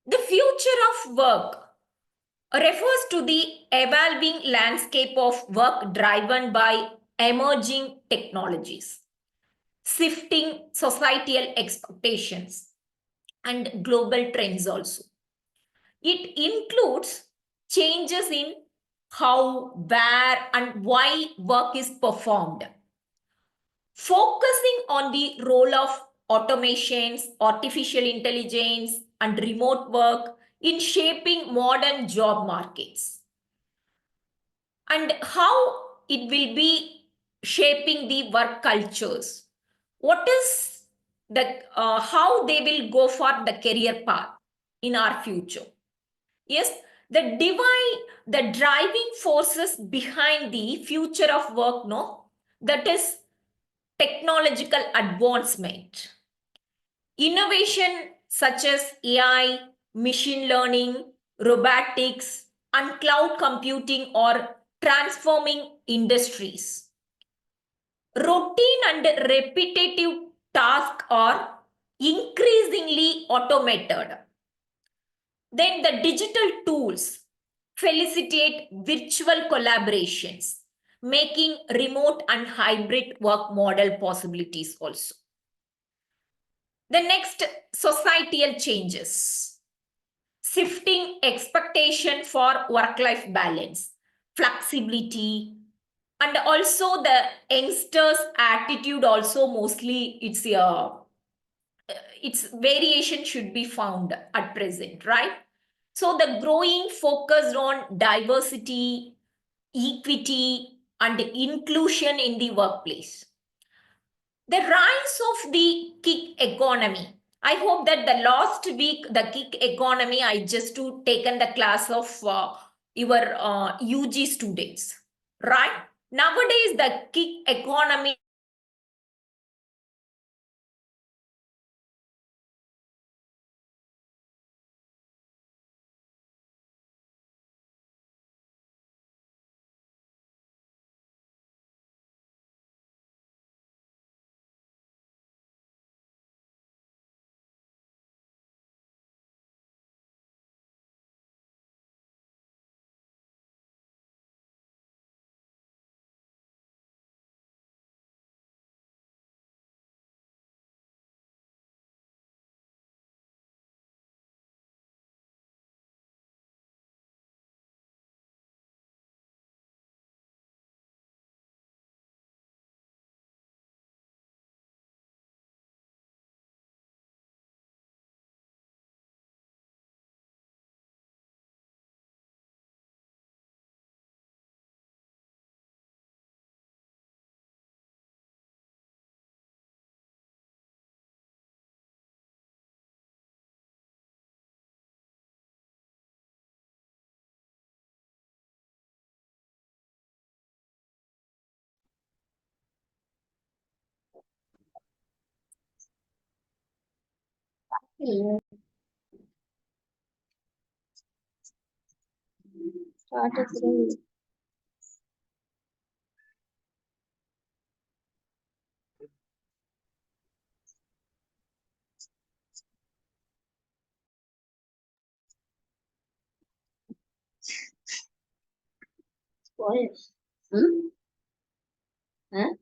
The future of work refers to the evolving landscape of work driven by emerging technologies, shifting societal expectations, and global trends also. It includes changes in how, where, and why work is performed, focusing on the role of automations, artificial intelligence, and remote work in shaping modern job markets, and how it will be shaping the work cultures. What is the how they will go for the career path in our future? Yes, the driving forces behind the future of work, no, that is technological advancement. Innovation such as AI, machine learning, robotics, and cloud computing are transforming industries. Routine and repetitive tasks are increasingly automated. Then the digital tools facilitate virtual collaborations, making remote and hybrid work model possibilities also. The next, societal changes, shifting expectation for work-life balance, flexibility, and also the youngsters' attitude also mostly its variation should be found at present, right? So the growing focus on diversity, equity, and inclusion in the workplace. The rise of the gig economy. I hope that the last week, the gig economy, I just to taken the class of your UG students, right? Nowadays, the gig economy started spoiled. Hmm? Huh?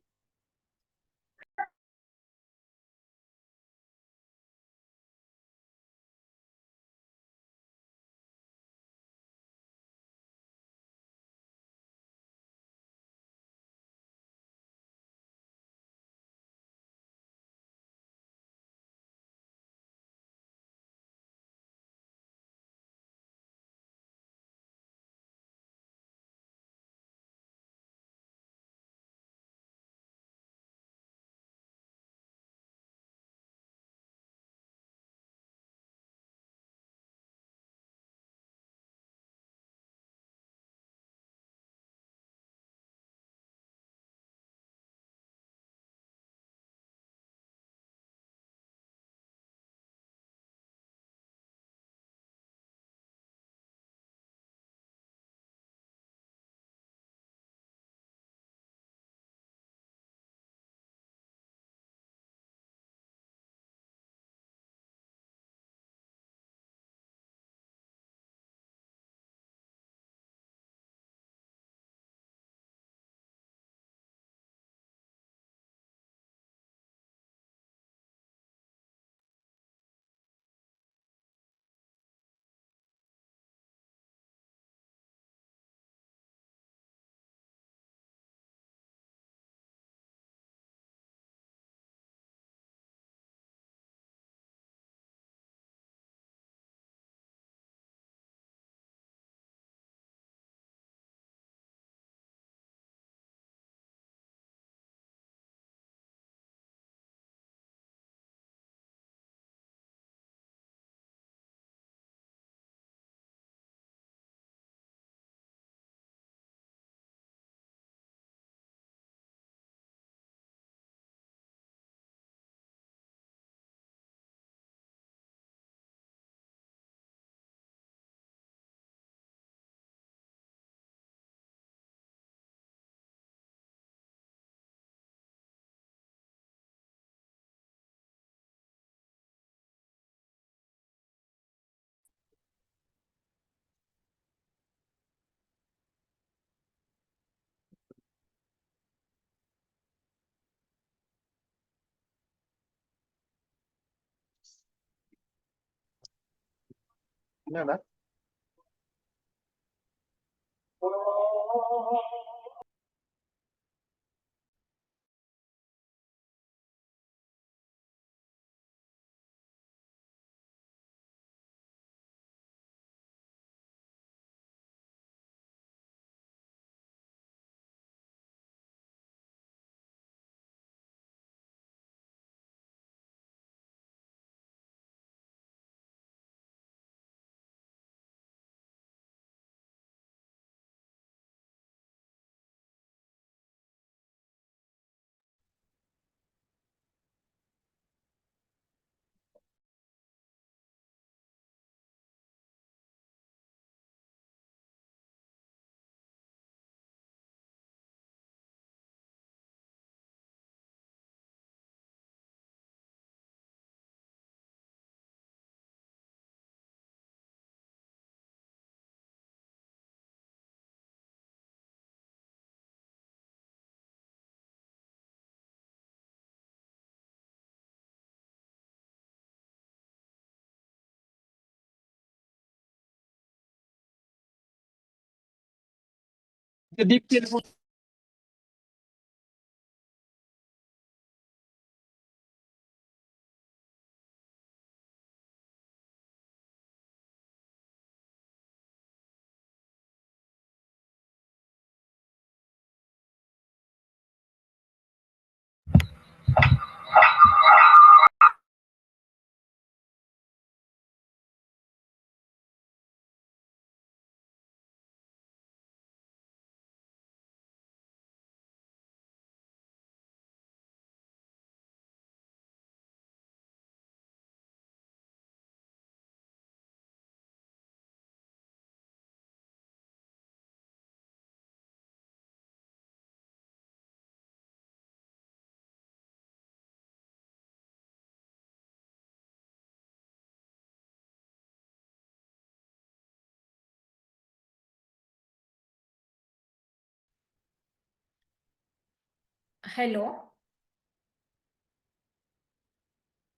Hello.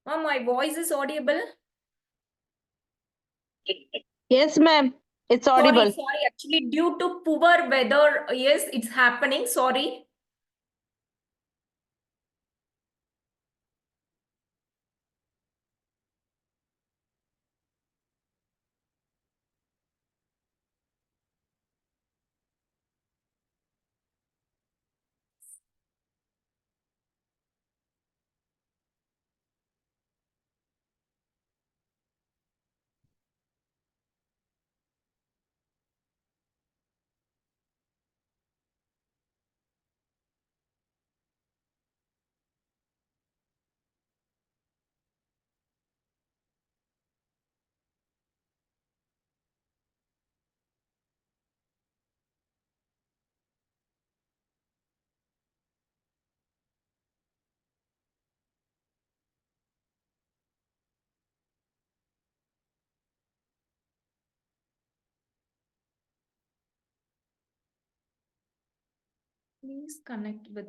Ma'am, my voice is audible? Yes, ma'am. It's audible. Sorry. Actually, due to poor weather, yes, it's happening. Sorry. Please connect with.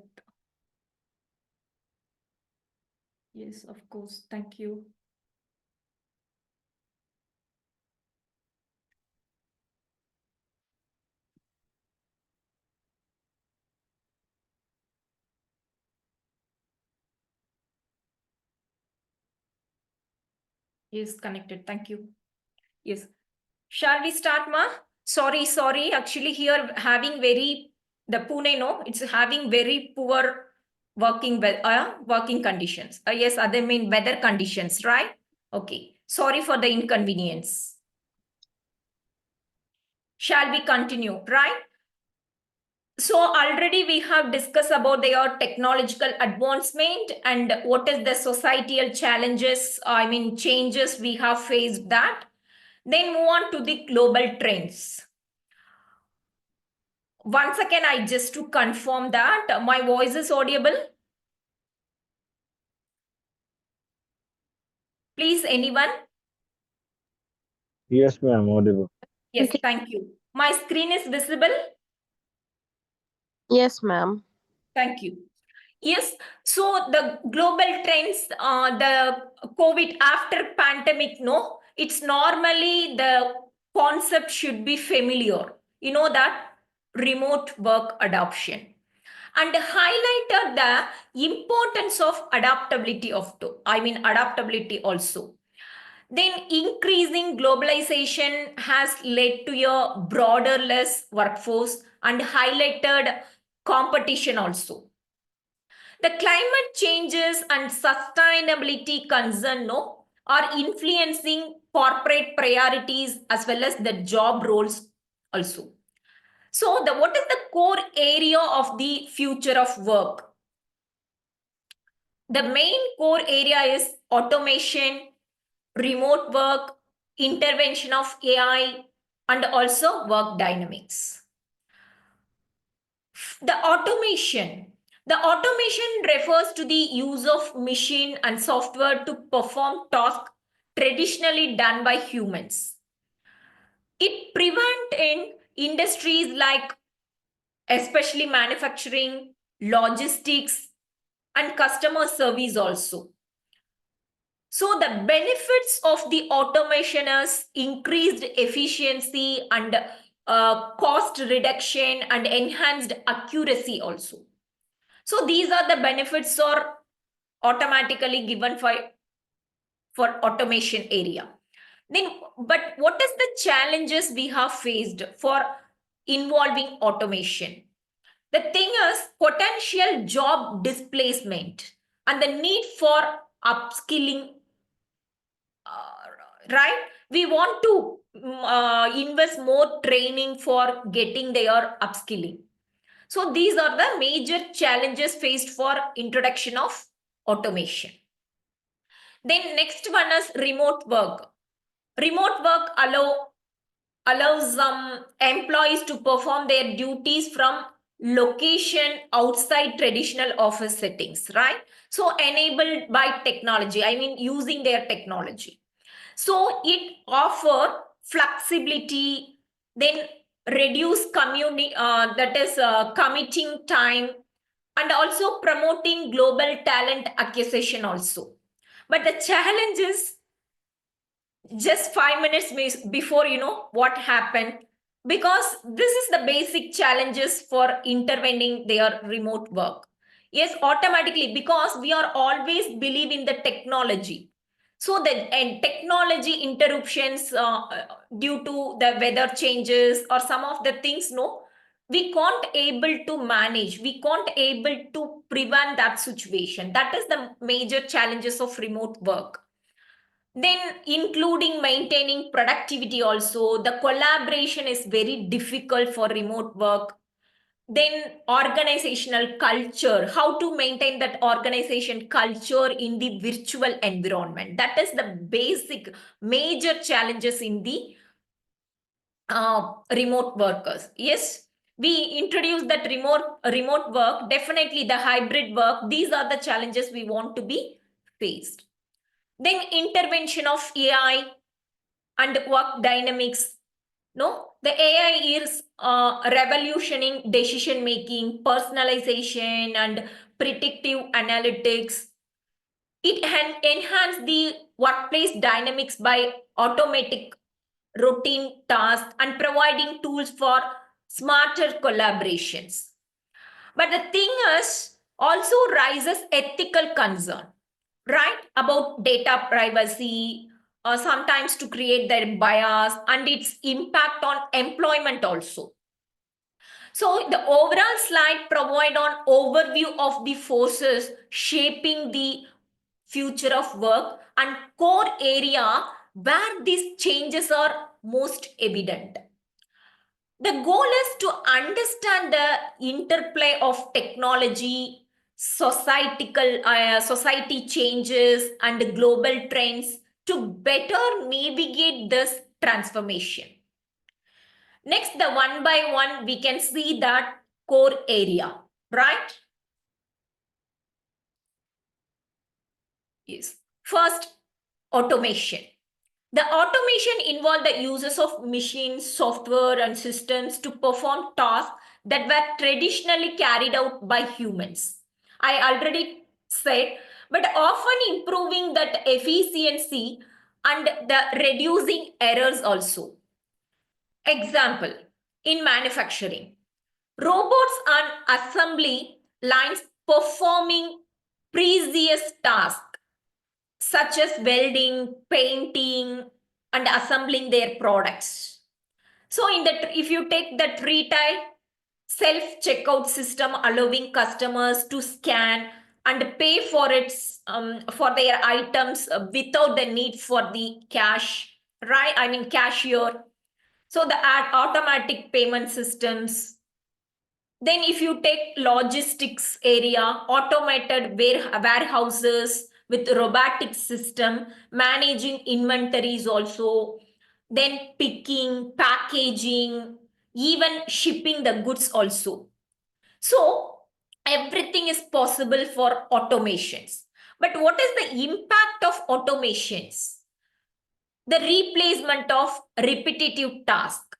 Yes, of course. Thank you. Yes, connected. Thank you. Yes. Shall we start, ma? Sorry. Actually, here having the Pune, no, it's having very poor working conditions. Yes, other mean weather conditions, right? Okay. Sorry for the inconvenience. Shall we continue, right? So already we have discussed about their technological advancement and what is the societal challenges, changes we have faced that. Then move on to the global trends. Once again, I just to confirm that my voice is audible. Please, anyone? Yes, ma'am, audible. Yes, Okay. thank you. My screen is visible. Yes, ma'am. Thank you. Yes, so the global trends, the COVID after pandemic, no, it's normally the concept should be familiar. You know that remote work adoption. And highlighted the importance of adaptability adaptability also. Then increasing globalization has led to a broader less workforce and highlighted competition also. The climate changes and sustainability concern no, are influencing corporate priorities as well as the job roles also. So what is the core area of the future of work? The main core area is automation, remote work, intervention of AI, and also work dynamics. The automation. The automation refers to the use of machine and software to perform tasks traditionally done by humans. It prevents in industries like especially manufacturing, logistics, and customer service also. So the benefits of the automation is increased efficiency and cost reduction and enhanced accuracy also. So these are the benefits are automatically given for automation area. Then, but what is the challenges we have faced for involving automation? The thing is potential job displacement and the need for upskilling, right? We want to invest more training for getting their upskilling. So these are the major challenges faced for introduction of automation. Then next one is remote work. Remote work allows employees to perform their duties from location outside traditional office settings, right? So enabled by technology, using their technology. So it offer flexibility, then reduce committing time, and also promoting global talent acquisition also. But the challenge is just 5 minutes before what happened, because this is the basic challenges for intervening their remote work. Yes, automatically, because we are always believe in the technology. So the and technology interruptions due to the weather changes or some of the things, no, we can't able to manage, we can't able to prevent that situation. That is the major challenges of remote work. Then including maintaining productivity also, the collaboration is very difficult for remote work. Then organizational culture, how to maintain that organization culture in the virtual environment. That is the basic major challenges in the remote workers. Yes, we introduced that remote work, definitely the hybrid work. These are the challenges we want to be faced. Then intervention of AI and work dynamics. No, the AI is revolutioning decision making, personalization, and predictive analytics. It enhance the workplace dynamics by automatic routine tasks and providing tools for smarter collaborations. But the thing is also rises ethical concern, right? About data privacy, sometimes to create their bias and its impact on employment also. So the overall slide provide an overview of the forces shaping the future of work and core area where these changes are most evident. The goal is to understand the interplay of technology, society changes, and global trends to better navigate this transformation. Next, the one by one, we can see that core area, right? Yes. First, automation. The automation involved the uses of machines, software, and systems to perform tasks that were traditionally carried out by humans. I already said, but often improving that efficiency and the reducing errors also. Example, in manufacturing, robots on assembly lines performing previous tasks such as welding, painting, and assembling their products. So, if you take that retail, self-checkout system allowing customers to scan and pay for their items without the need for the cash, right? I mean cashier. So the automatic payment systems. Then if you take logistics area, automated warehouses with robotic system, managing inventories also, then picking, packaging, even shipping the goods also. So everything is possible for automations. But what is the impact of automations? The replacement of repetitive tasks,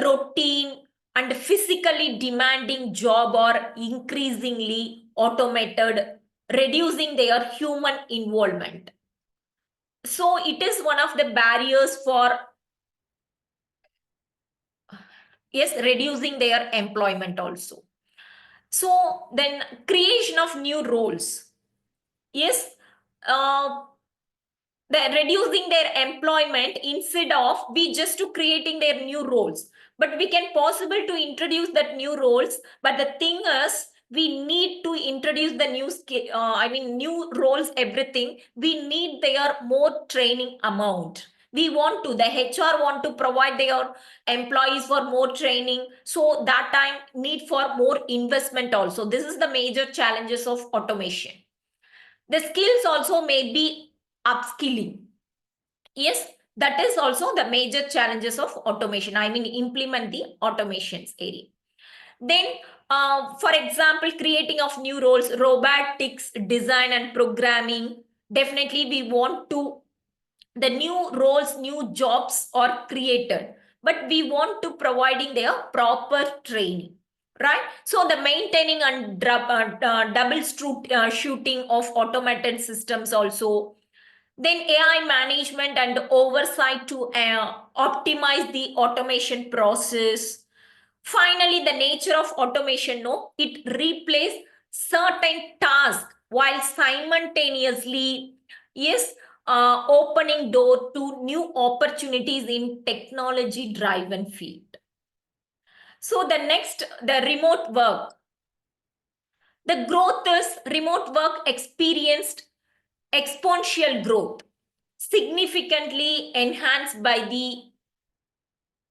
routine and physically demanding job are increasingly automated, reducing their human involvement. So it is one of the barriers for reducing their employment also. So then creation of new roles. Yes, they're reducing their employment instead of we just to creating their new roles, but we can possible to introduce that new roles, but the thing is we need to introduce the new skill, new roles, everything we need their more training amount. We want to, the HR want to provide their employees for more training, so that time need for more investment also. This is the major challenges of automation. The skills also may be upskilling. Yes, that is also the major challenges of automation. I mean, implement the automations area. Then, for example, creating of new roles, robotics, design and programming. Definitely, we want to, the new roles, new jobs are created, but we want to providing their proper training, right? So the maintaining and shooting of automated systems also. Then AI management and oversight to optimize the automation process. Finally, the nature of automation, no, it replaces certain tasks while simultaneously, yes, opening door to new opportunities in technology driven field. So the next, the remote work. The growth is remote work experienced exponential growth, significantly enhanced by the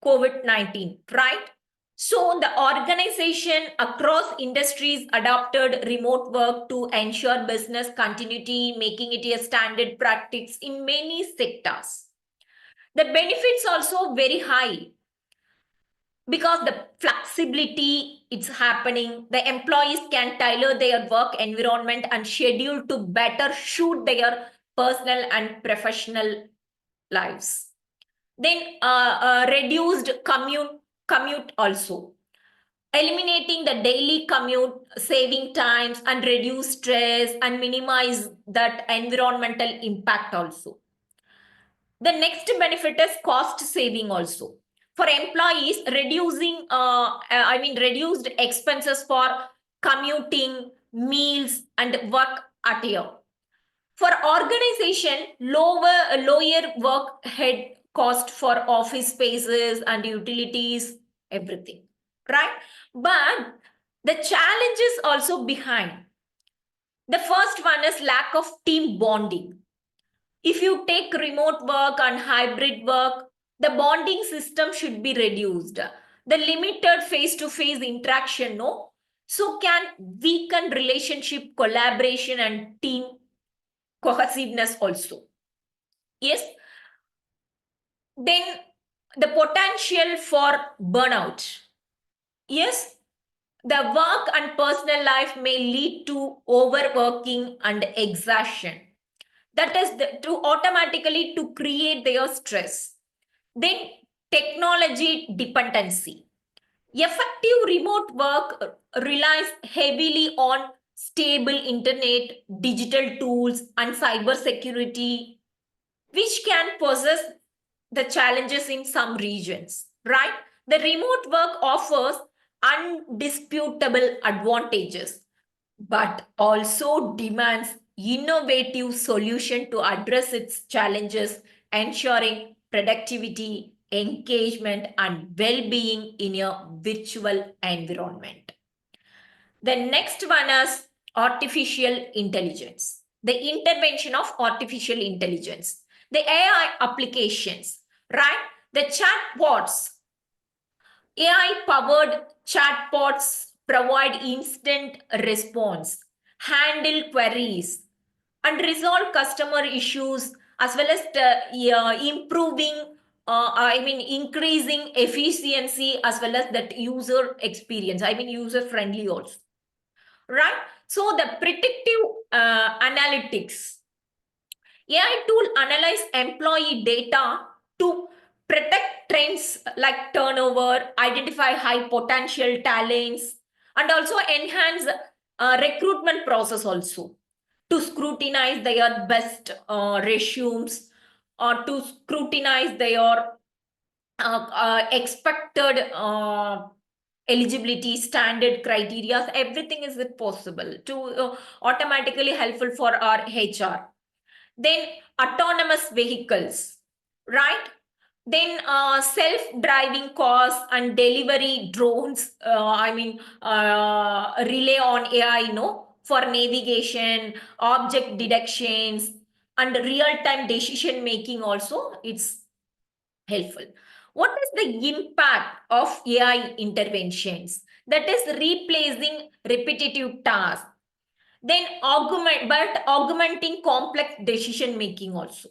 COVID-19, right? So the organization across industries adopted remote work to ensure business continuity, making it a standard practice in many sectors. The benefits also very high because the flexibility it's happening. The employees can tailor their work environment and schedule to better suit their personal and professional lives. Then reduced commute also, eliminating the daily commute, saving times and reduce stress and minimize that environmental impact also. The next benefit is cost saving also. For employees, reduced expenses for commuting, meals and work attire. For organization, lower work head cost for office spaces and utilities, everything, right? But the challenges also behind. The first one is lack of team bonding. If you take remote work and hybrid work, the bonding system should be reduced. The limited face-to-face interaction, no, so can weaken relationship, collaboration, and team cohesiveness also. Yes. Then the potential for burnout. Yes. The work and personal life may lead to overworking and exhaustion. That is to automatically to create their stress. Then technology dependency. Effective remote work relies heavily on stable internet, digital tools, and cyber security. which can possess the challenges in some regions, right? The remote work offers undisputable advantages, but also demands innovative solution to address its challenges, ensuring productivity, engagement, and well-being in a virtual environment. The next one is artificial intelligence, the intervention of artificial intelligence, the AI applications, right? The chatbots, AI powered chatbots provide instant response, handle queries, and resolve customer issues as well as improving, increasing efficiency as well as that user experience. User friendly also, right? So the predictive analytics, AI tool analyze employee data to protect trends like turnover, identify high potential talents, and also enhance recruitment process also to scrutinize their best resumes or to scrutinize their expected eligibility standard criteria. Everything is possible to automatically helpful for our HR. Then autonomous vehicles, right? Then self-driving cars and delivery drones, rely on AI, for navigation, object detections, and real-time decision making also, it's helpful. What is the impact of AI interventions? That is replacing repetitive tasks, then augmenting complex decision making also.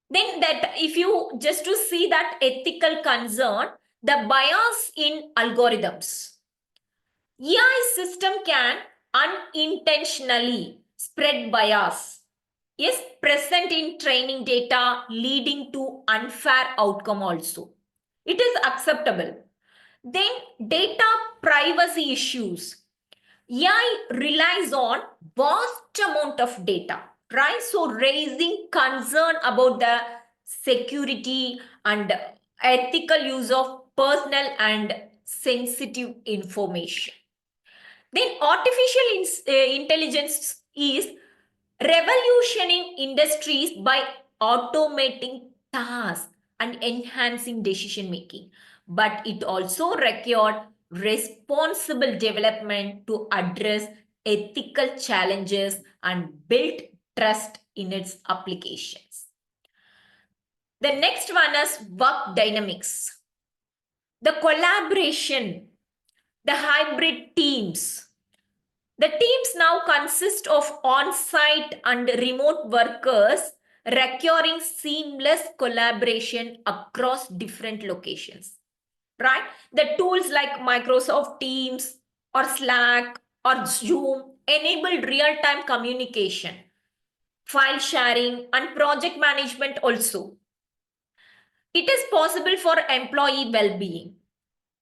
Then that if you just to see that ethical concern, the bias in algorithms, AI system can unintentionally spread bias, is present in training data, leading to unfair outcome also. It is acceptable. Then data privacy issues. AI relies on vast amount of data, right? So raising concern about the security and ethical use of personal and sensitive information. Then artificial intelligence is revolutioning industries by automating tasks and enhancing decision making. But it also required responsible development to address ethical challenges and build trust in its applications. The next one is work dynamics. The collaboration, the hybrid teams. The teams now consist of on-site and remote workers requiring seamless collaboration across different locations, right? The tools like Microsoft Teams or Slack or Zoom enable real-time communication, file sharing, and project management also. It is possible for employee well-being.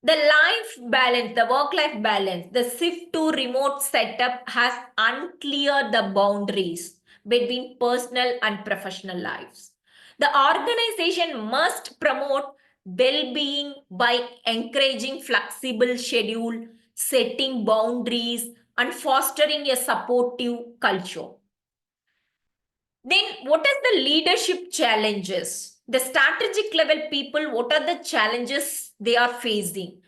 The life balance, the work-life balance, the shift to remote setup has uncleared the boundaries between personal and professional lives. The organization must promote well-being by encouraging flexible schedule, setting boundaries, and fostering a supportive culture. Then what is the leadership challenges? The strategic level people, what are the challenges they are facing?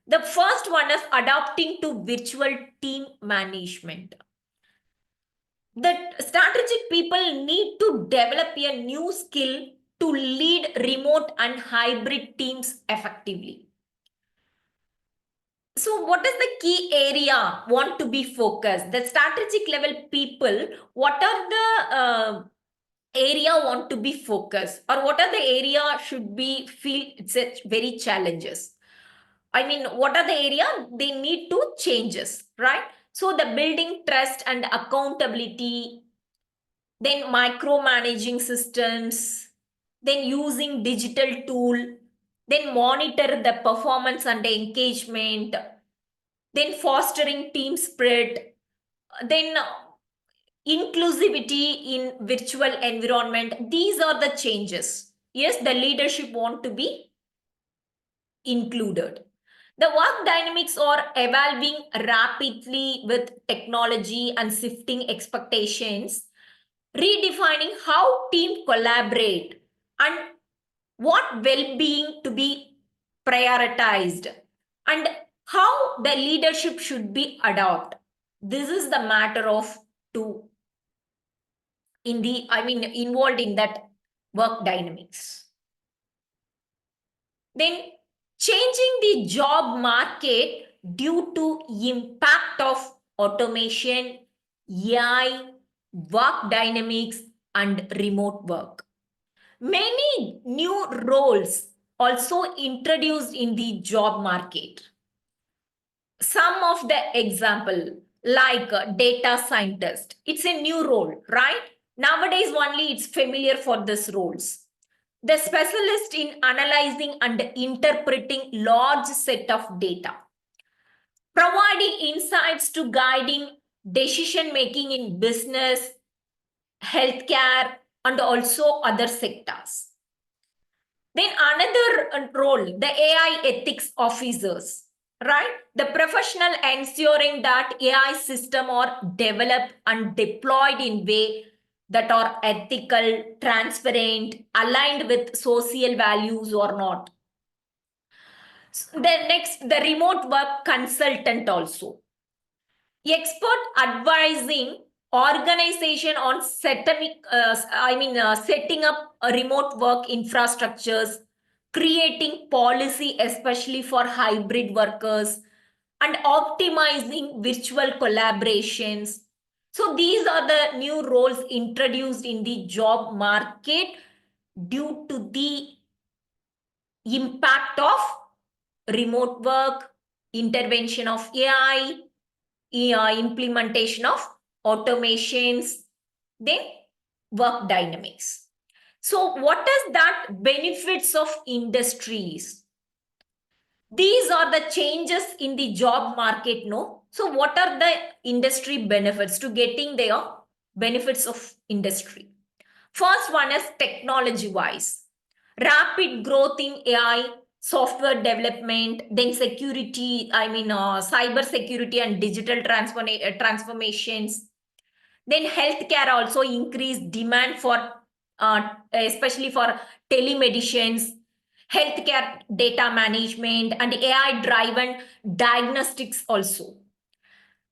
The first one is adapting to virtual team management. The strategic people need to develop a new skill to lead remote and hybrid teams effectively. So what is the key area want to be focused? The strategic level people, what are the area want to be focused, or what are the area should be feel it's a very challenges? What are the area they need to changes, right? So the building trust and accountability, then micromanaging systems, then using digital tool, then monitor the performance and engagement, then fostering team spirit, then inclusivity in virtual environment. These are the changes. Yes, the leadership want to be included. The work dynamics are evolving rapidly with technology and shifting expectations, redefining how teams collaborate and what well-being to be prioritized and how the leadership should be adopted. This is the matter of to involved in that work dynamics. Then changing the job market due to impact of automation, AI, work dynamics, and remote work. Many new roles also introduced in the job market. Some of the example like data scientist, it's a new role, right? Nowadays only it's familiar for this roles. The specialist in analyzing and interpreting large set of data, providing insights to guiding decision making in business, healthcare, and also other sectors. Then another role, the AI ethics officers, right? The professional ensuring that AI system are developed and deployed in way that are ethical, transparent, aligned with social values or not. Then next, the remote work consultant also. Expert advising organization on setting up a remote work infrastructures, creating policy especially for hybrid workers, and optimizing virtual collaborations. So these are the new roles introduced in the job market due to the impact of remote work, intervention of AI, implementation of automations, then work dynamics. So what is that benefits of industries? These are the changes in the job market, no? So what are the industry benefits to getting their benefits of industry? First one is technology wise. Rapid growth in AI, software development, then security, cyber security and digital transformations. Then healthcare also increased demand for, especially for telemedicines, healthcare data management, and AI-driven diagnostics also.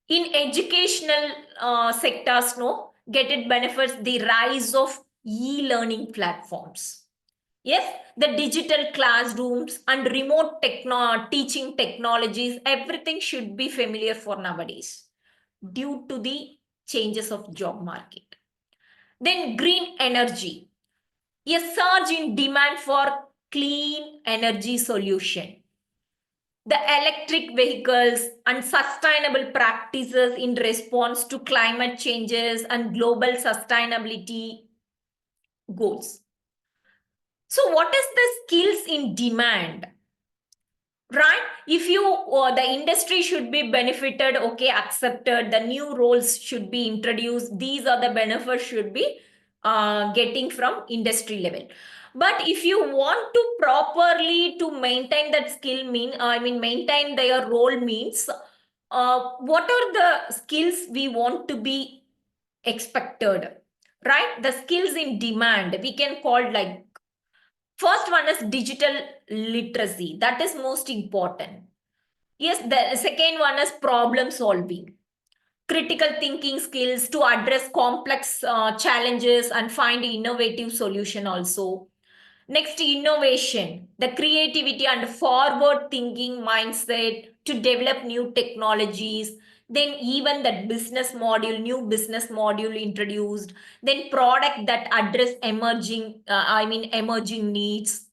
In educational sectors, no, get it benefits the rise of e-learning platforms. Yes, the digital classrooms and remote teaching technologies, everything should be familiar for nowadays due to the changes of job market. Then green energy, a surge in demand for clean energy solution. The electric vehicles and sustainable practices in response to climate changes and global sustainability goals. So what is the skills in demand? Right? If you, the industry should be benefited, okay, accepted, the new roles should be introduced. These are the benefits should be getting from industry level. But if you want to properly to maintain that skill maintain their role means, what are the skills we want to be expected, right? The skills in demand, we can call like, first one is digital literacy. That is most important. Yes, the second one is problem solving, critical thinking skills to address complex challenges and find innovative solution also. Next, innovation, the creativity and forward thinking mindset to develop new technologies. Then even that new business module introduced. Then product that address emerging needs.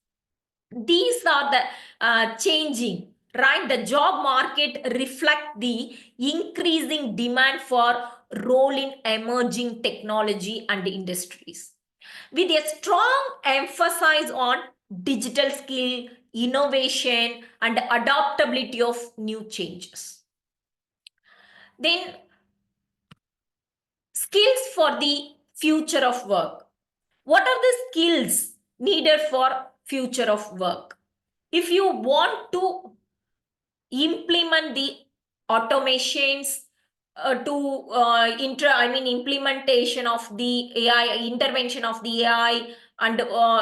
These are the changing, right? The job market reflect the increasing demand for role in emerging technology and industries, with a strong emphasis on digital skill, innovation, and adaptability of new changes. Then skills for the future of work. What are the skills needed for future of work? If you want to implement the automations implementation of the AI, intervention of the AI, and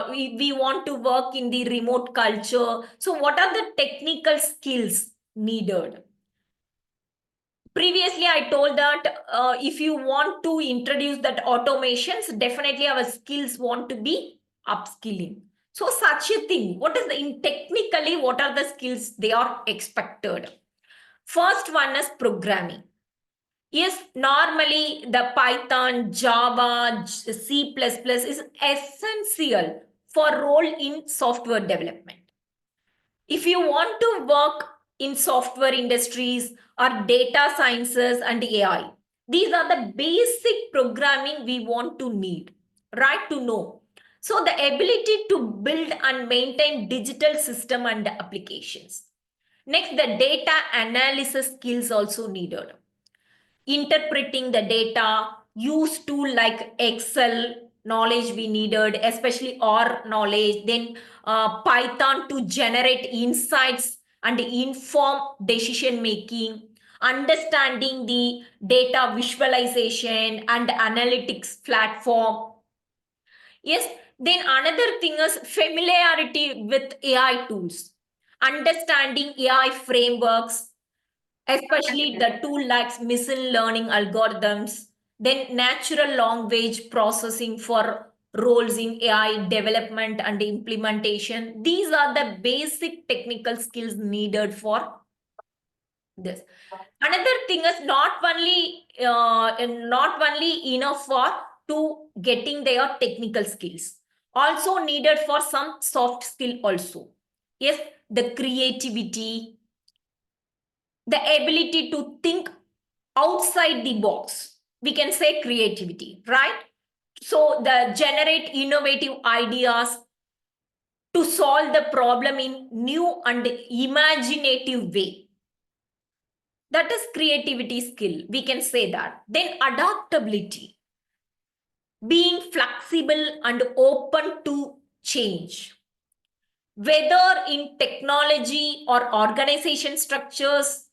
we want to work in the remote culture. So what are the technical skills needed? Previously, I told that if you want to introduce that automations, definitely our skills want to be upskilling. So such a thing, what is the in technically, what are the skills they are expected? First one is programming. Yes, normally the Python, Java, C++ is essential for role in software development. If you want to work in software industries or data sciences and AI, these are the basic programming we want to need, right? To know. So the ability to build and maintain digital system and applications. Next, the data analysis skills also needed. Interpreting the data, use tool like Excel, knowledge we needed, especially R knowledge, then Python to generate insights and inform decision making, understanding the data visualization and analytics platform. Yes, then another thing is familiarity with AI tools, understanding AI frameworks, especially the tool like machine learning algorithms, then natural language processing for roles in AI development and implementation. These are the basic technical skills needed for this. Another thing is not only enough for to getting their technical skills, also needed for some soft skill also. Yes, the creativity, the ability to think outside the box. We can say creativity, right? So the generate innovative ideas to solve the problem in new and imaginative way. That is creativity skill. We can say that. Then adaptability, being flexible and open to change. Whether in technology or organization structures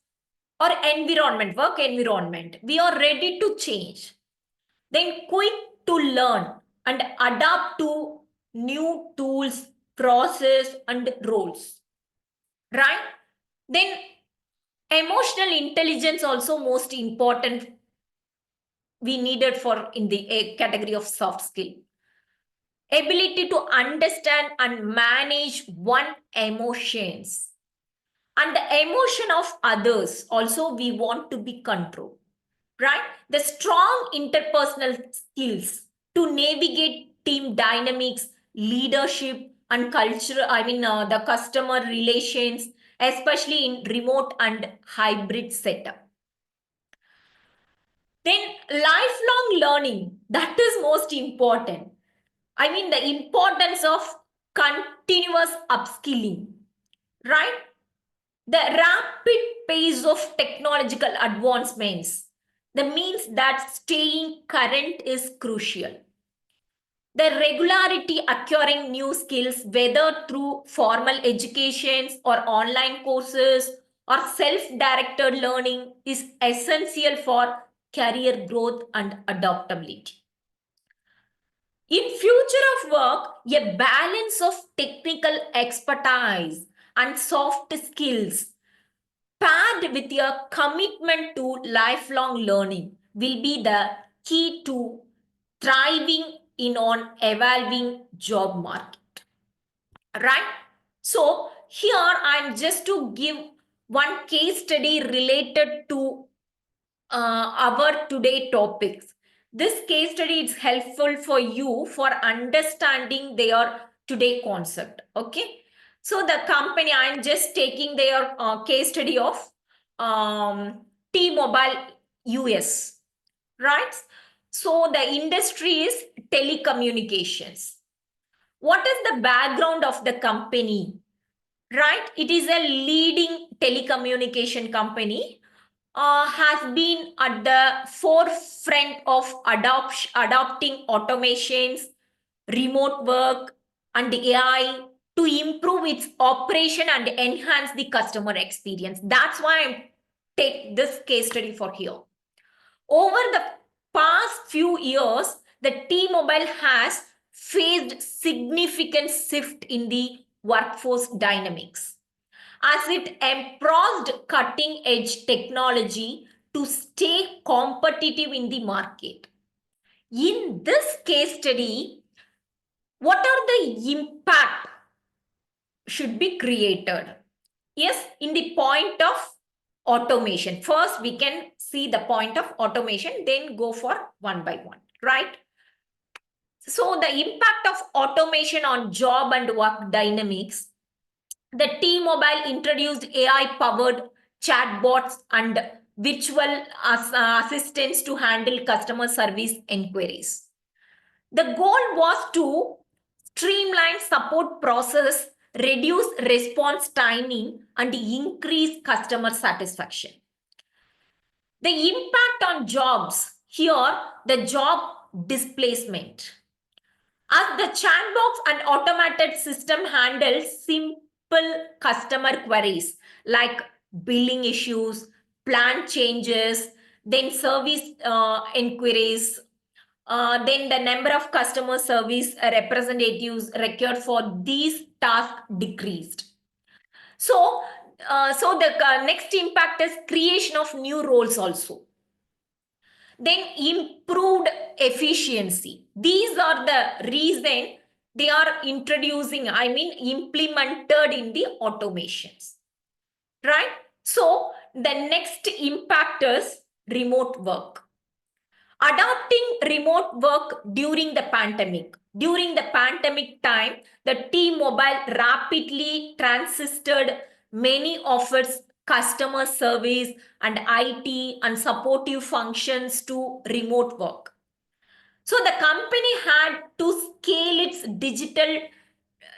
or environment, work environment, we are ready to change. Then quick to learn and adapt to new tools, process, and roles. Right? Then emotional intelligence also most important we needed for in the category of soft skill. Ability to understand and manage one emotions and the emotion of others also we want to be controlled, right? The strong interpersonal skills to navigate team dynamics, leadership, and culture, the customer relations, especially in remote and hybrid setup. Then lifelong learning, that is most important. The importance of continuous upskilling, right? The rapid pace of technological advancements, that means that staying current is crucial. The regularity acquiring new skills, whether through formal educations or online courses or self-directed learning, is essential for career growth and adaptability. In future of work, a balance of technical expertise and soft skills paired with your commitment to lifelong learning will be the key to thriving in an evolving job market, right? So here I'm just to give one case study related to our today topics. This case study is helpful for you for understanding their today concept. Okay. So the company, I'm just taking their case study of T-Mobile US, right? So the industry is telecommunications. What is the background of the company? Right? It is a leading telecommunication company has been at the forefront of adopting automations, remote work, and AI to improve its operation and enhance the customer experience. That's why I'm take this case study for here. Over the past few years, the T-Mobile has faced significant shift in the workforce dynamics as it embraced cutting edge technology to stay competitive in the market. In this case study, what are the impact should be created? Yes, in the point of automation. First, we can see the point of automation, then go for one by one, right? So the impact of automation on job and work dynamics. The T-Mobile introduced AI-powered chatbots and virtual assistants to handle customer service inquiries. The goal was to streamline support process, reduce response timing, and increase customer satisfaction. The impact on jobs here, the job displacement. As the chatbox and automated system handles simple customer queries like billing issues, plan changes, then service inquiries, then the number of customer service representatives required for these tasks decreased. So, the next impact is creation of new roles also. Then improved efficiency. These are the reason they are introducing, implemented in the automations, right? So the next impact is remote work. Adopting remote work during the pandemic. During the pandemic time, the T-Mobile rapidly transited many of its customer service and IT and supportive functions to remote work. So the company had to scale its digital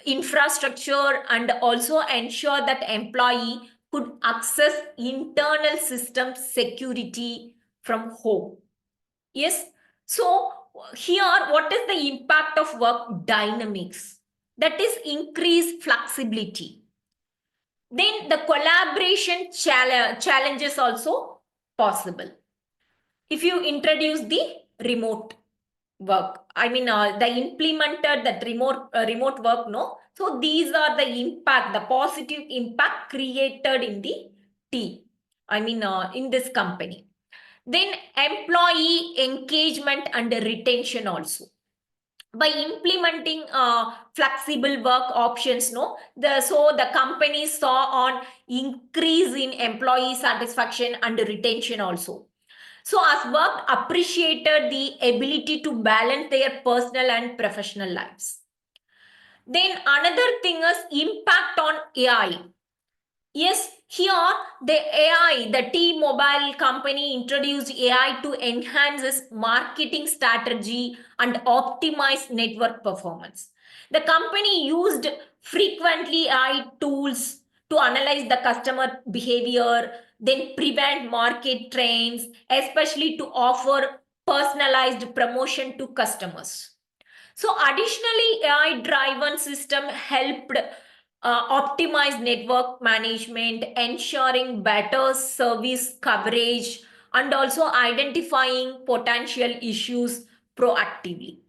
infrastructure and also ensure that employee could access internal system security from home. Yes. So here, what is the impact of work dynamics? That is increased flexibility. Then the collaboration challenges also possible. If you introduce the remote work, the implemented that remote work, no. So these are the impact, the positive impact created in the in this company. Then employee engagement and retention also. By implementing flexible work options, the company saw on increase in employee satisfaction and retention also. So as work appreciated the ability to balance their personal and professional lives. Then another thing is impact on AI. Yes, here the AI, the T-Mobile company introduced AI to enhance its marketing strategy and optimize network performance. The company used frequently AI tools to analyze the customer behavior, then prevent market trends, especially to offer personalized promotion to customers. So additionally, AI-driven system helped optimize network management, ensuring better service coverage, and also identifying potential issues proactively.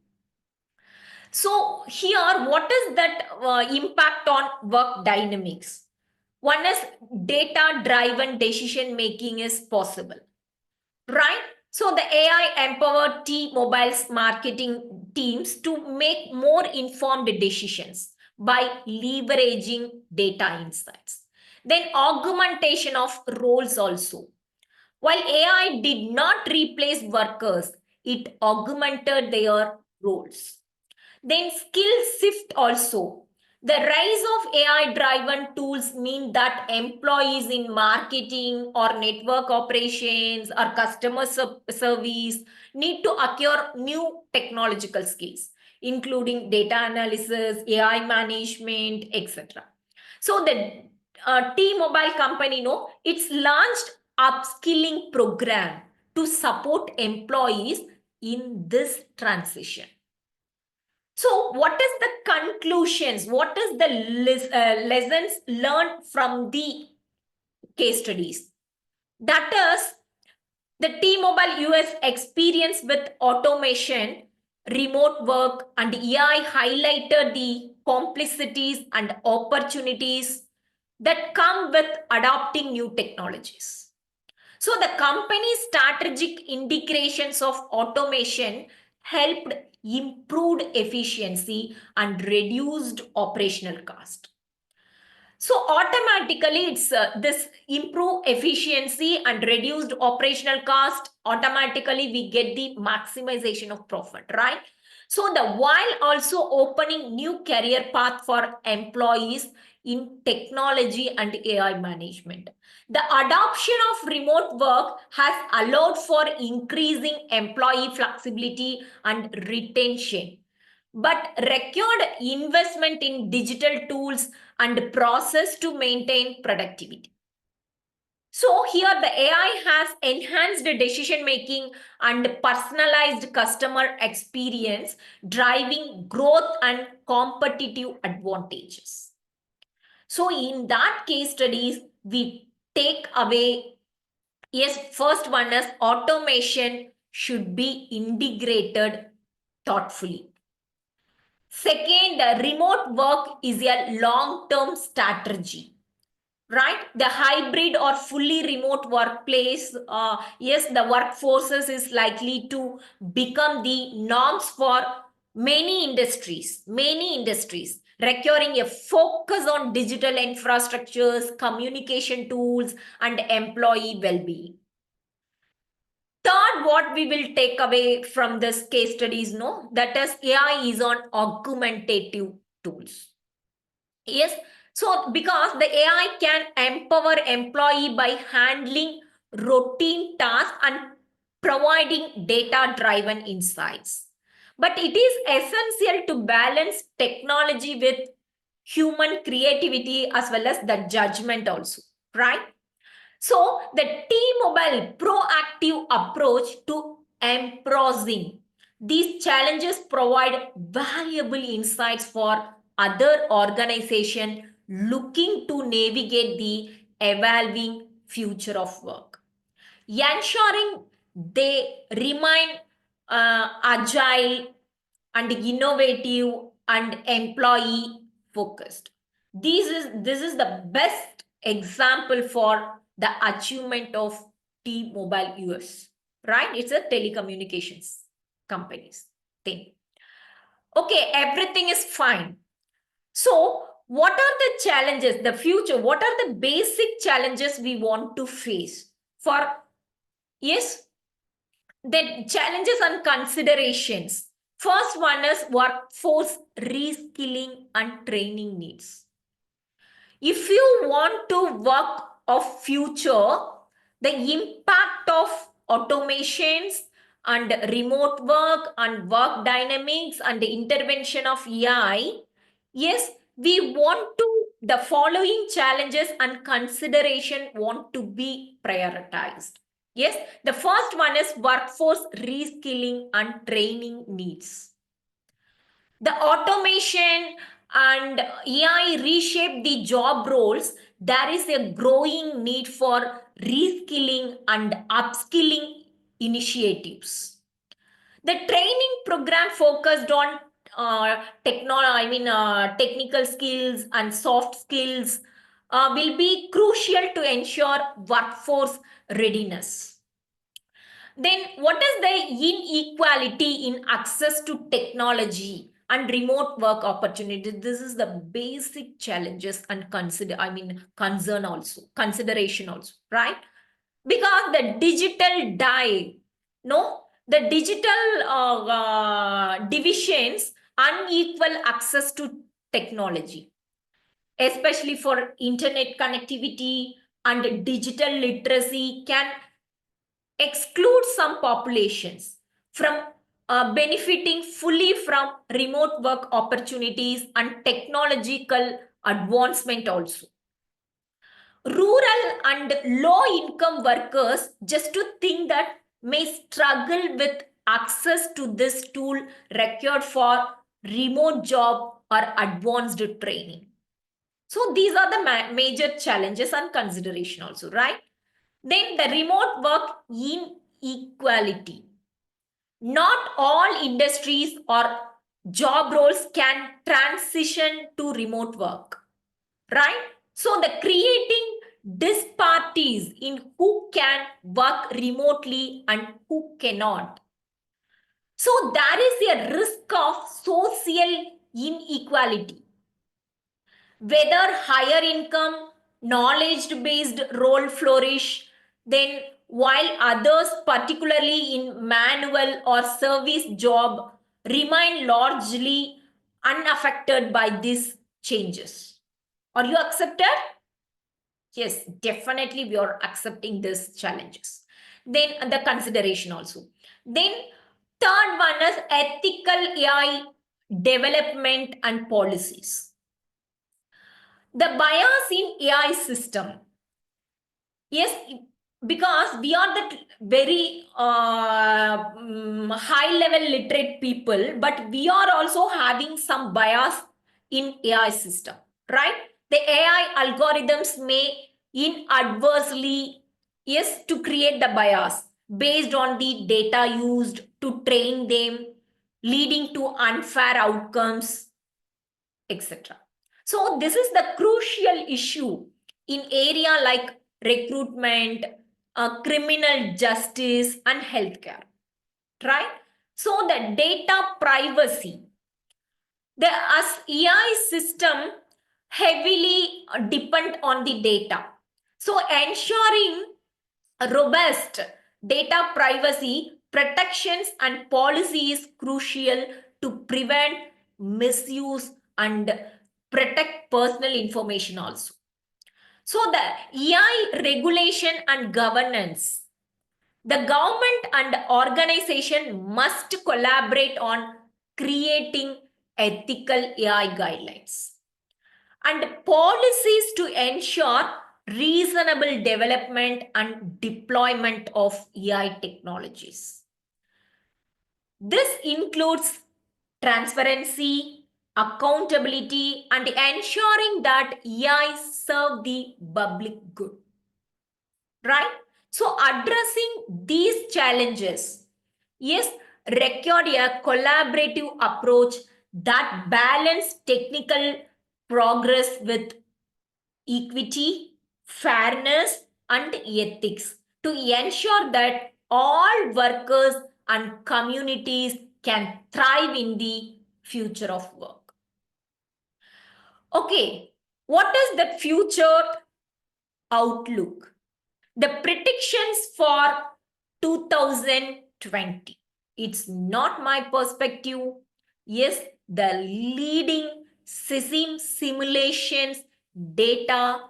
So here, what is that impact on work dynamics? One is data-driven decision making is possible, right? So the AI empowered T-Mobile's marketing teams to make more informed decisions by leveraging data insights. Then augmentation of roles also. While AI did not replace workers, it augmented their roles. Then skill shift also. The rise of AI-driven tools mean that employees in marketing or network operations or customer service need to acquire new technological skills, including data analysis, AI management, etc. So the T-Mobile company, it's launched upskilling program to support employees in this transition. So, what is the conclusions? What is the lessons learned from the case studies? That is, the T-Mobile US experience with automation, remote work, and AI highlighted the complexities and opportunities that come with adopting new technologies. So the company's strategic integrations of automation helped improved efficiency and reduced operational cost. So automatically it's this improve efficiency and reduced operational cost. Automatically we get the maximization of profit, right? So the while also opening new career path for employees in technology and AI management. The adoption of remote work has allowed for increasing employee flexibility and retention, but required investment in digital tools and process to maintain productivity. So here the AI has enhanced decision making and personalized customer experience, driving growth and competitive advantages. So in that case studies, we take away, yes, first one is automation should be integrated thoughtfully. Second, remote work is a long-term strategy, right? The hybrid or fully remote workplace, yes, the workforces is likely to become the norms for many industries, requiring a focus on digital infrastructures, communication tools, and employee well-being. Third, what we will take away from this case studies, no, that is AI is on augmentative tools. Yes, so because the AI can empower employee by handling routine tasks and providing data-driven insights. But it is essential to balance technology with human creativity as well as the judgment also, right? So the T-Mobile proactive approach to embracing these challenges provide valuable insights for other organizations looking to navigate the evolving future of work, ensuring they remain agile and innovative and employee focused. This is the best example for the achievement of T-Mobile US, right? It's a telecommunications companies thing. Okay, everything is fine. So what are the challenges, the future? What are the basic challenges we want to face for, yes, the challenges and considerations? First one is workforce reskilling and training needs. If you want to work of future, the impact of automations and remote work and work dynamics and the intervention of AI, yes, we want to, the following challenges and consideration want to be prioritized. Yes, the first one is workforce reskilling and training needs. The automation and AI reshape the job roles. There is a growing need for reskilling and upskilling initiatives. The training program focused on technical skills and soft skills will be crucial to ensure workforce readiness. Then what is the inequality in access to technology and remote work opportunities? This is the basic challenges and concern also, consideration also, right? Because the digital divide, no, the digital divisions, unequal access to technology, especially for internet connectivity and digital literacy, can exclude some populations from benefiting fully from remote work opportunities and technological advancement also. rural and low income workers, just to think that, may struggle with access to this tool required for remote job or advanced training. So these are the major challenges and consideration also, right? Then the remote work inequality. Not all industries or job roles can transition to remote work, right? So the creating disparities in who can work remotely and who cannot. So there is a risk of social inequality. Whether higher income, knowledge-based role flourish, then while others, particularly in manual or service job, remain largely unaffected by these changes. Are you accepted? Yes, definitely we are accepting these challenges. Then the consideration also. Then third one is ethical AI development and policies. The bias in AI system. Yes, because we are the very high level literate people, but we are also having some bias in AI system, right? The AI algorithms may inadvertently, yes, to create the bias based on the data used to train them, leading to unfair outcomes, etc. So this is the crucial issue in area like recruitment, criminal justice, and healthcare, right? So the data privacy, the as AI system heavily depend on the data. So ensuring robust data privacy protections and policy is crucial to prevent misuse and protect personal information also. So the AI regulation and governance. The government and organization must collaborate on creating ethical AI guidelines and policies to ensure reasonable development and deployment of AI technologies. This includes transparency, accountability, and ensuring that AI serve the public good. Right? So addressing these challenges, yes, required a collaborative approach that balance technical progress with equity, fairness, and ethics to ensure that all workers and communities can thrive in the future of work. Okay, what is the future outlook? The predictions for 2020. It's not my perspective. Yes, the leading SISM simulations data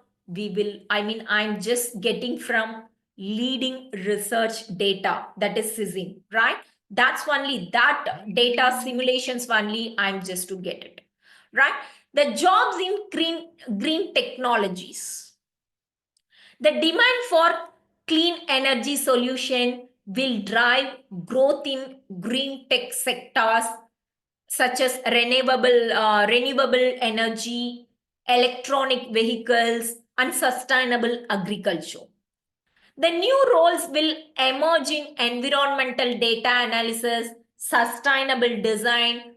I'm just getting from leading research data, that is SISM, right? That's only that data simulations only I'm just to get it, right? The jobs in green technologies. The demand for clean energy solution will drive growth in green tech sectors such as renewable energy, electronic vehicles, and sustainable agriculture. The new roles will emerge in environmental data analysis, sustainable design,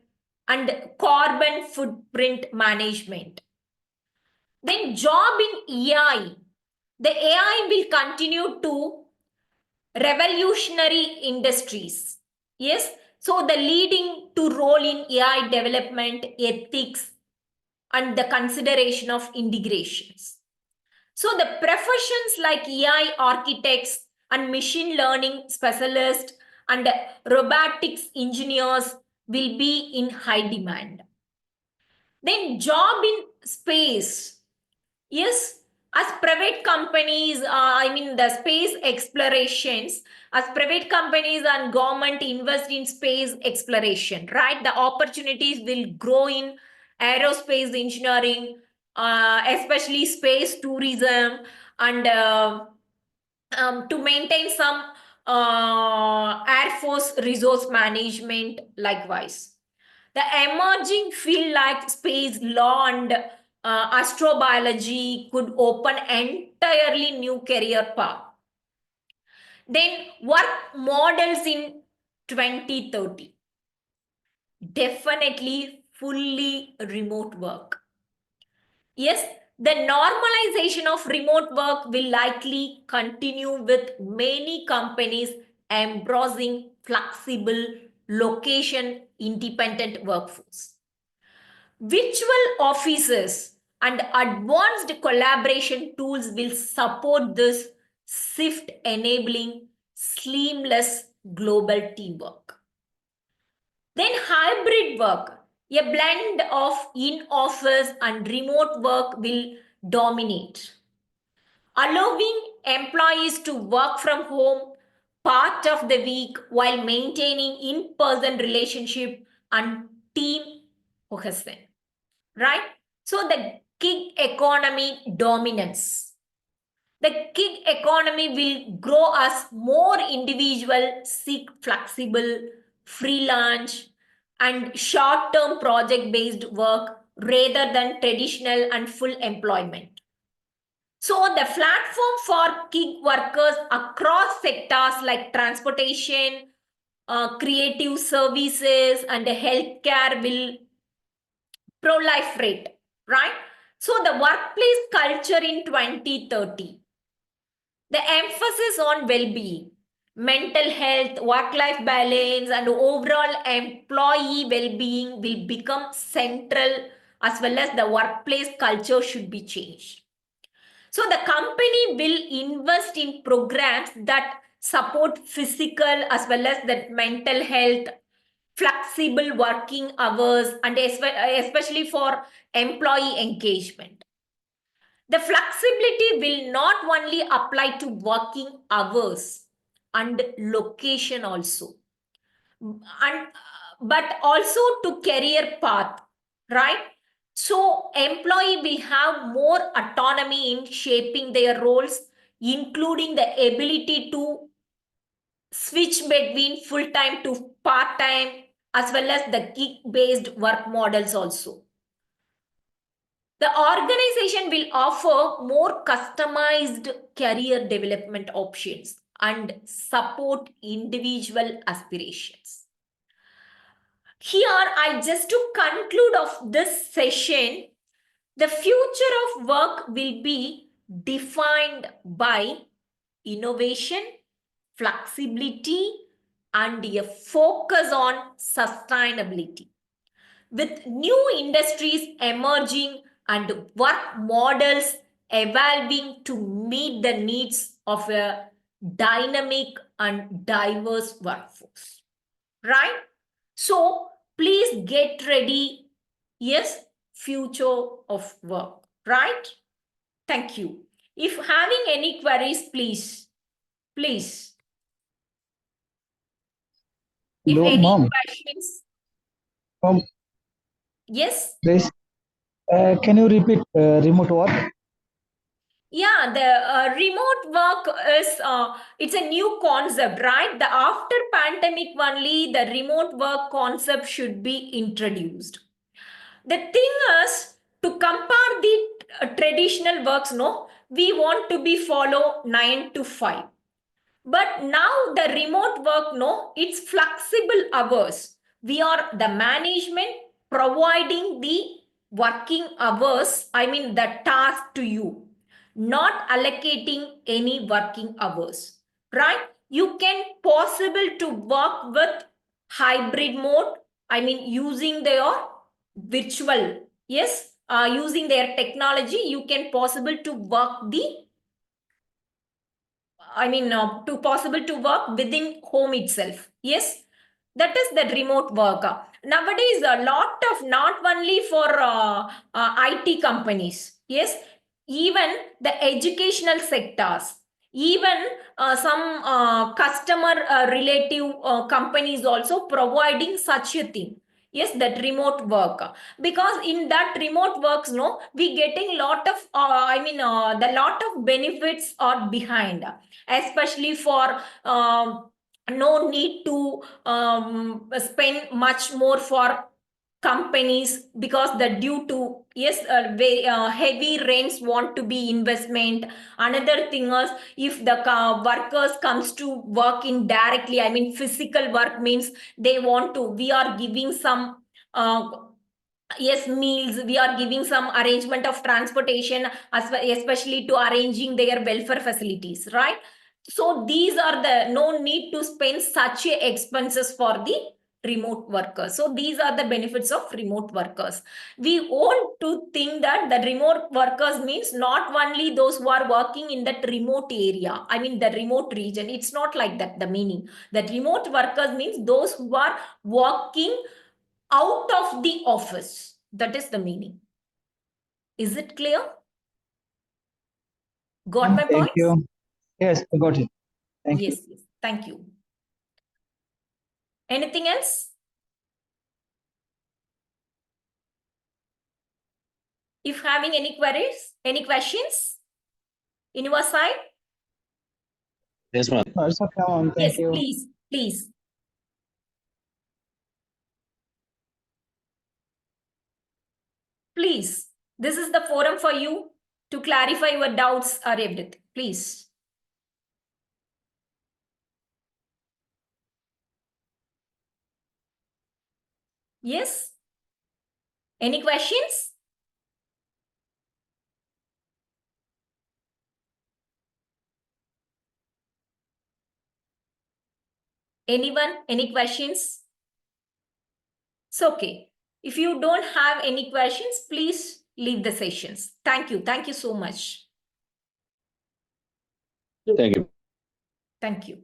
and carbon footprint management. Then job in AI. The AI will continue to revolutionary industries. Yes, so the leading to role in AI development, ethics, and the consideration of integrations. So the professions like AI architects and machine learning specialists and robotics engineers will be in high demand. Then job in space. Yes, as private companies, the space explorations, as private companies and government invest in space exploration, right? The opportunities will grow in aerospace engineering, especially space tourism and to maintain some Air Force resource management likewise. The emerging field like space law and astrobiology could open entirely new career path. Then work models in 2030. Definitely fully remote work. Yes, the normalization of remote work will likely continue with many companies embracing flexible location independent workforce. Virtual offices and advanced collaboration tools will support this shift, enabling seamless global teamwork. Then hybrid work, a blend of in-office and remote work will dominate, allowing employees to work from home part of the week while maintaining in-person relationship and team cohesion, right? So the gig economy dominance. The gig economy will grow as more individuals seek flexible, freelance, and short term project based work rather than traditional and full employment. So, the platform for gig workers across sectors like transportation, creative services, and healthcare will proliferate, right? So, the workplace culture in 2030. The emphasis on well-being, mental health, work-life balance, and overall employee well-being will become central, as well as the workplace culture should be changed. So the company will invest in programs that support physical as well as the mental health, flexible working hours, and especially for employee engagement. The flexibility will not only apply to working hours and location also, and but also to career path, right? So employee will have more autonomy in shaping their roles, including the ability to switch between full-time to part-time as well as the gig-based work models also. The organization will offer more customized career development options and support individual aspirations. Here, I just to conclude of this session, the future of work will be defined by innovation, flexibility, and a focus on sustainability. With new industries emerging and work models evolving to meet the needs of a dynamic and diverse workforce. Right? So please get ready. Yes, future of work. Right? Thank you. If having any queries, please. If Hello, any mom. questions, Mom, yes. please. Can you repeat remote work? Yeah, the remote work is it's a new concept, right? The after pandemic only the remote work concept should be introduced. The thing is to compare the traditional works, no, we want to be follow 9 to 5. But now the remote work, no, it's flexible hours. We are the management providing the working hours, I mean the task to you, not allocating any working hours, right? You can possible to work with hybrid mode, I mean using their virtual, yes, using their technology, you can possible to work the to possible to work within home itself. Yes, that is the remote work. Nowadays, a lot of not only for IT companies. Yes, even the educational sectors, even some customer relative companies also providing such a thing. Yes, that remote work, because in that remote works, no, we getting lot of the lot of benefits are behind, especially for no need to spend much more for companies, because the due to yes heavy rains want to be investment. Another thing is, if the workers comes to work in directly, I mean physical work means they want to, we are giving some uh, yes meals, we are giving some arrangement of transportation, especially to arranging their welfare facilities, right? So these are the no need to spend such expenses for the remote workers. So these are the benefits of remote workers. We want to think that the remote workers means not only those who are working in that remote area, I mean the remote region. It's not like that, the meaning. That remote workers means those who are working out of the office. That is the meaning. Is it clear? Got my Thank points? you. Yes, I got it. Thank you. Yes, yes. Thank you. Anything else? If having any queries, any questions in your side? Yes, ma'am. No, it's okay, ma'am. Yes, Thank you. please, please. Please, this is the forum for you to clarify your doubts or everything. Please. Yes? Any questions? Anyone? Any questions? It's okay. If you don't have any questions, please leave the sessions. Thank you. Thank you so much. Thank you. Thank you.